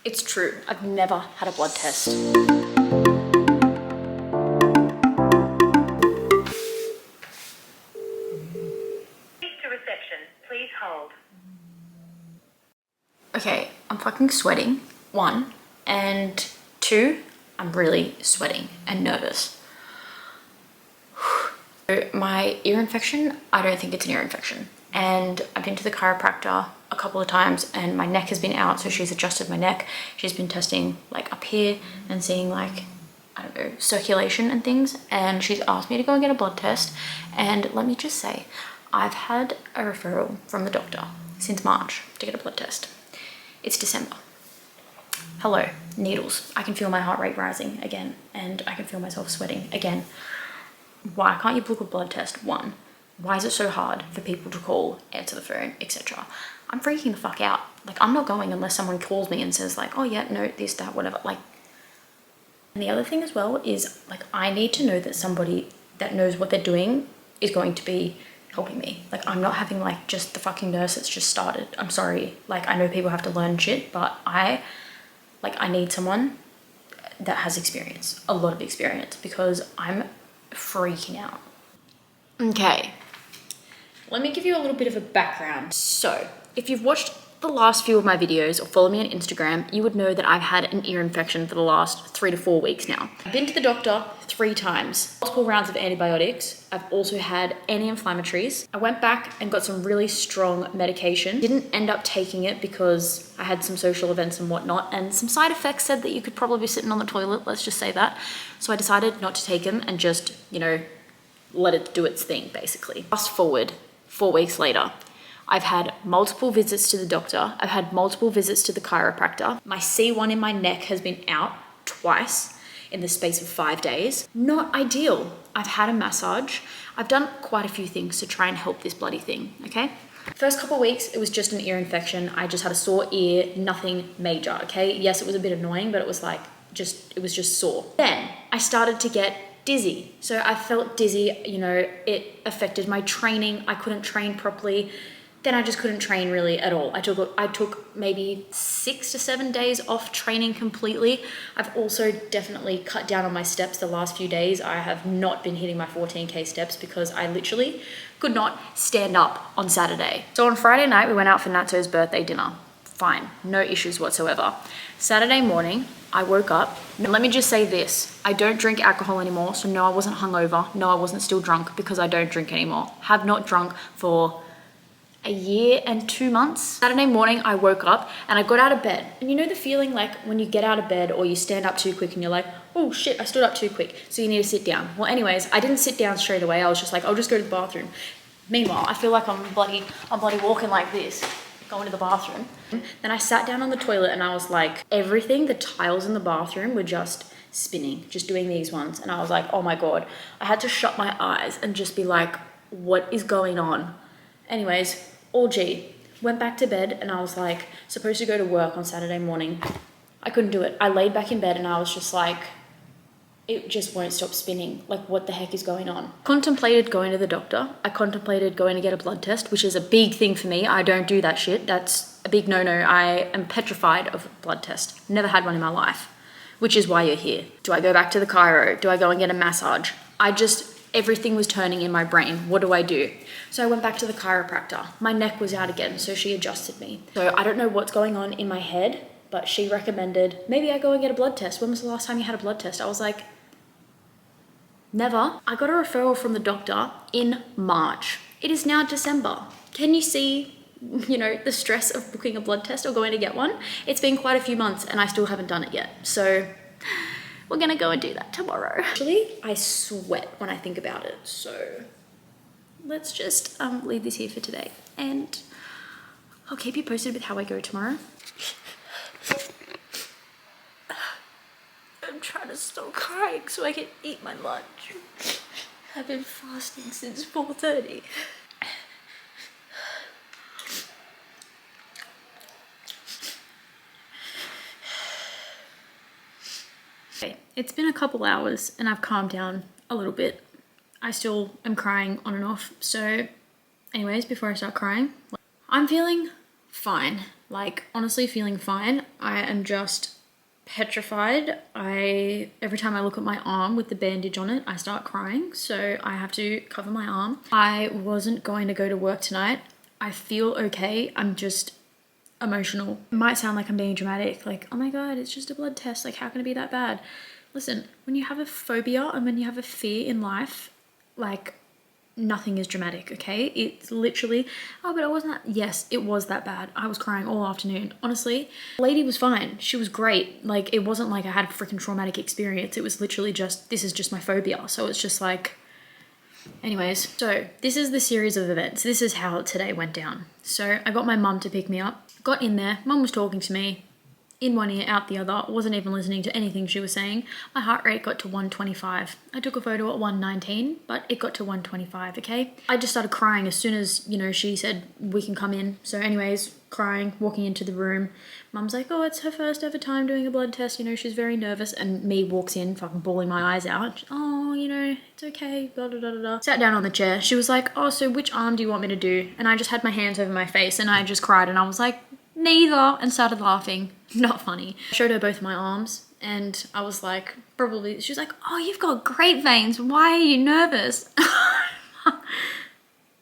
It's true, I've never had a blood test. Okay, I'm fucking sweating, 1, and 2, I'm really sweating and nervous. My ear infection, I don't think it's an ear infection. And I've been to the chiropractor a couple of times and my neck has been out, so she's adjusted my neck. She's been testing like up here and seeing like, I don't know, circulation and things. And she's asked me to go and get a blood test. And let me just say, I've had a referral from the doctor since March to get a blood test. It's December. Hello, needles. I can feel my heart rate rising again and I can feel myself sweating again. Why can't you book a blood test? 1, why is it so hard for people to call, answer the phone, etc.? I'm freaking the fuck out. Like, I'm not going unless someone calls me and says like, oh yeah, no, this, that, whatever. Like, and the other thing as well is like, I need to know that somebody that knows what they're doing is going to be helping me. Like, I'm not having like just the fucking nurse that's just started. I'm sorry. Like, I know people have to learn shit, but I need someone that has experience, a lot of experience, because I'm freaking out. Okay, let me give you a little bit of a background. So if you've watched the last few of my videos or follow me on Instagram, you would know that I've had an ear infection for the last 3 to 4 weeks now. I've been to the doctor 3 times, multiple rounds of antibiotics. I've also had anti-inflammatories. I went back and got some really strong medication. Didn't end up taking it because I had some social events and whatnot, and some side effects said that you could probably be sitting on the toilet, let's just say that. So I decided not to take them and just, you know, let it do its thing, basically. Fast forward 4 weeks later, I've had multiple visits to the doctor. I've had multiple visits to the chiropractor. My C1 in my neck has been out twice in the space of 5 days. Not ideal. I've had a massage. I've done quite a few things to try and help this bloody thing, okay? First couple of weeks, it was just an ear infection. I just had a sore ear, nothing major, okay? Yes, it was a bit annoying, but it was like, it was just sore. Then I started to get dizzy. So I felt dizzy, you know, it affected my training. I couldn't train properly. Then I just couldn't train really at all. I took maybe 6 to 7 days off training completely. I've also definitely cut down on my steps the last few days. I have not been hitting my 14K steps because I literally could not stand up on Saturday. So on Friday night, we went out for Natso's birthday dinner. Fine, no issues whatsoever. Saturday morning, I woke up. And let me just say this, I don't drink alcohol anymore. So no, I wasn't hungover. No, I wasn't still drunk because I don't drink anymore. Have not drunk for a year and 2 months. Saturday morning, I woke up and I got out of bed. And you know the feeling like when you get out of bed or you stand up too quick and you're like, oh shit, I stood up too quick. So you need to sit down. Well, anyways, I didn't sit down straight away. I was just like, I'll just go to the bathroom. Meanwhile, I feel like I'm bloody walking like this, going to the bathroom. Then I sat down on the toilet and I was like, everything, the tiles in the bathroom were just spinning, just doing these ones. And I was like, oh my God, I had to shut my eyes and just be like, what is going on? Anyways, all G, went back to bed and I was like, supposed to go to work on Saturday morning. I couldn't do it. I laid back in bed and I was just like, it just won't stop spinning. Like, what the heck is going on? Contemplated going to the doctor. I contemplated going to get a blood test, which is a big thing for me. I don't do that shit. That's a big no-no. I am petrified of a blood test. Never had one in my life, which is why you're here. Do I go back to the chiro? Do I go and get a massage? Everything was turning in my brain. What do I do? So I went back to the chiropractor. My neck was out again, so she adjusted me. So I don't know what's going on in my head, but she recommended maybe I go and get a blood test. When was the last time you had a blood test? I was like, never. I got a referral from the doctor in March. It is now December. Can you see, you know, the stress of booking a blood test or going to get one? It's been quite a few months and I still haven't done it yet. So we're gonna go and do that tomorrow. Actually, I sweat when I think about it. So let's just leave this here for today. And I'll keep you posted with how I go tomorrow. I'm trying to stop crying so I can eat my lunch. I've been fasting since 4:30. Okay, it's been a couple hours and I've calmed down a little bit. I still am crying on and off. So anyways, before I start crying, I'm feeling fine. Like, honestly feeling fine. I am just petrified. Every time I look at my arm with the bandage on it, I start crying. So I have to cover my arm. I wasn't going to go to work tonight. I feel okay. I'm just emotional. It might sound like I'm being dramatic. Like, oh my God, it's just a blood test. Like, how can it be that bad? Listen, when you have a phobia and when you have a fear in life, like, nothing is dramatic, okay? It's literally, oh, but it wasn't that. Yes, it was that bad. I was crying all afternoon. Honestly, the lady was fine. She was great. Like, it wasn't like I had a freaking traumatic experience. It was literally just, this is just my phobia. So it's just like, anyways. So this is the series of events. This is how today went down. So I got my mum to pick me up. Got in there. Mum was talking to me. In one ear, out the other. Wasn't even listening to anything she was saying. My heart rate got to 125. I took a photo at 119, but it got to 125, okay? I just started crying as soon as, you know, she said, we can come in. So anyways, crying, walking into the room. Mum's like, oh, it's her first ever time doing a blood test. You know, she's very nervous. And me walks in, fucking bawling my eyes out. Oh, you know, it's okay, blah, blah, blah, blah. Sat down on the chair. She was like, oh, so which arm do you want me to do? And I just had my hands over my face and I just cried and I was like, neither, and started laughing. Not funny. I showed her both my arms and I was like, probably, she was like, oh, you've got great veins. Why are you nervous?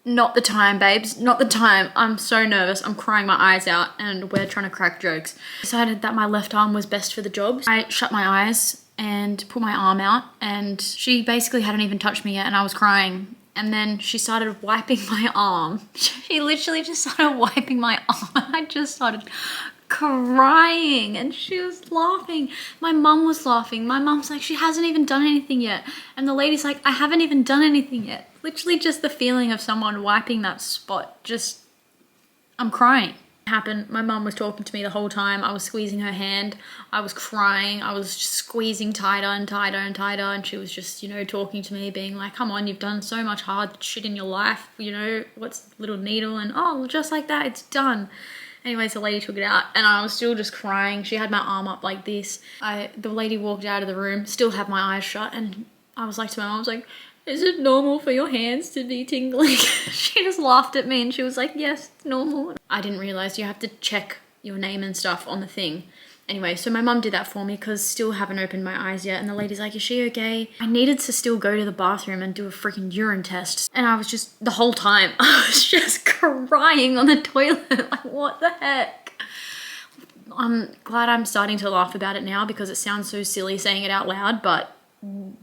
Not the time, babes. Not the time. I'm so nervous. I'm crying my eyes out and we're trying to crack jokes. Decided that my left arm was best for the job. I shut my eyes and put my arm out and she basically hadn't even touched me yet and I was crying. And then she started wiping my arm. She literally just started wiping my arm. I just started crying and she was laughing. My mum was laughing. My mum's like, she hasn't even done anything yet. And the lady's like, I haven't even done anything yet. Literally just the feeling of someone wiping that spot, just, I'm crying. Happened. My mum was talking to me the whole time. I was squeezing her hand. I was crying. I was just squeezing tighter and tighter and tighter. And she was just, you know, talking to me, being like, come on, you've done so much hard shit in your life. You know, what's the little needle? And oh, just like that, it's done. Anyways, the lady took it out and I was still just crying. She had my arm up like this. The lady walked out of the room, still had my eyes shut. And I was like to my mum, I was like, is it normal for your hands to be tingling? She just laughed at me and she was like, yes, it's normal. I didn't realize you have to check your name and stuff on the thing. Anyway, so my mum did that for me because still haven't opened my eyes yet. And the lady's like, is she okay? I needed to still go to the bathroom and do a freaking urine test. And I was just, the whole time, I was just crying on the toilet. Like, what the heck? I'm glad I'm starting to laugh about it now because it sounds so silly saying it out loud, but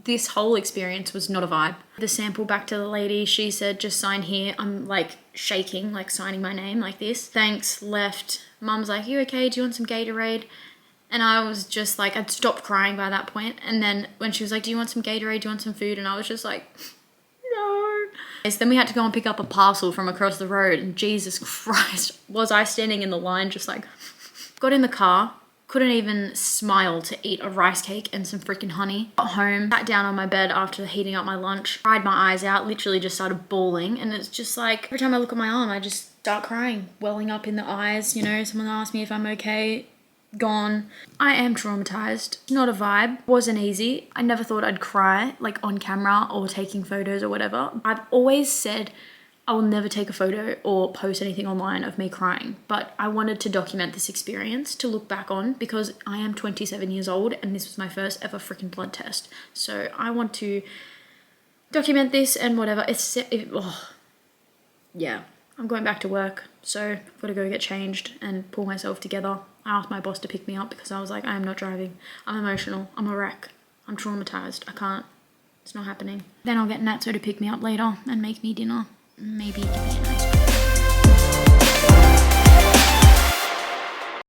this whole experience was not a vibe. The sample back to the lady, she said, just sign here. I'm like shaking, like signing my name like this. Thanks, left. Mum's like, you okay? Do you want some Gatorade? And I was just like, I'd stopped crying by that point. And then when she was like, do you want some Gatorade? Do you want some food? And I was just like, no. So then we had to go and pick up a parcel from across the road. And Jesus Christ, was I standing in the line just like, got in the car. Couldn't even smile to eat a rice cake and some freaking honey. Got home, sat down on my bed after heating up my lunch, cried my eyes out, literally just started bawling. And it's just like, every time I look at my arm, I just start crying, welling up in the eyes. You know, someone asked me if I'm okay, gone. I am traumatized. Not a vibe. Wasn't easy. I never thought I'd cry, like on camera or taking photos or whatever. I've always said I will never take a photo or post anything online of me crying, but I wanted to document this experience to look back on because I am 27 years old and this was my first ever freaking blood test. So I want to document this and whatever. Yeah, I'm going back to work, so I've got to go get changed and pull myself together. I asked my boss to pick me up because I was like, I am not driving. I'm emotional. I'm a wreck. I'm traumatized. I can't. It's not happening. Then I'll get Natso to pick me up later and make me dinner. Maybe give me a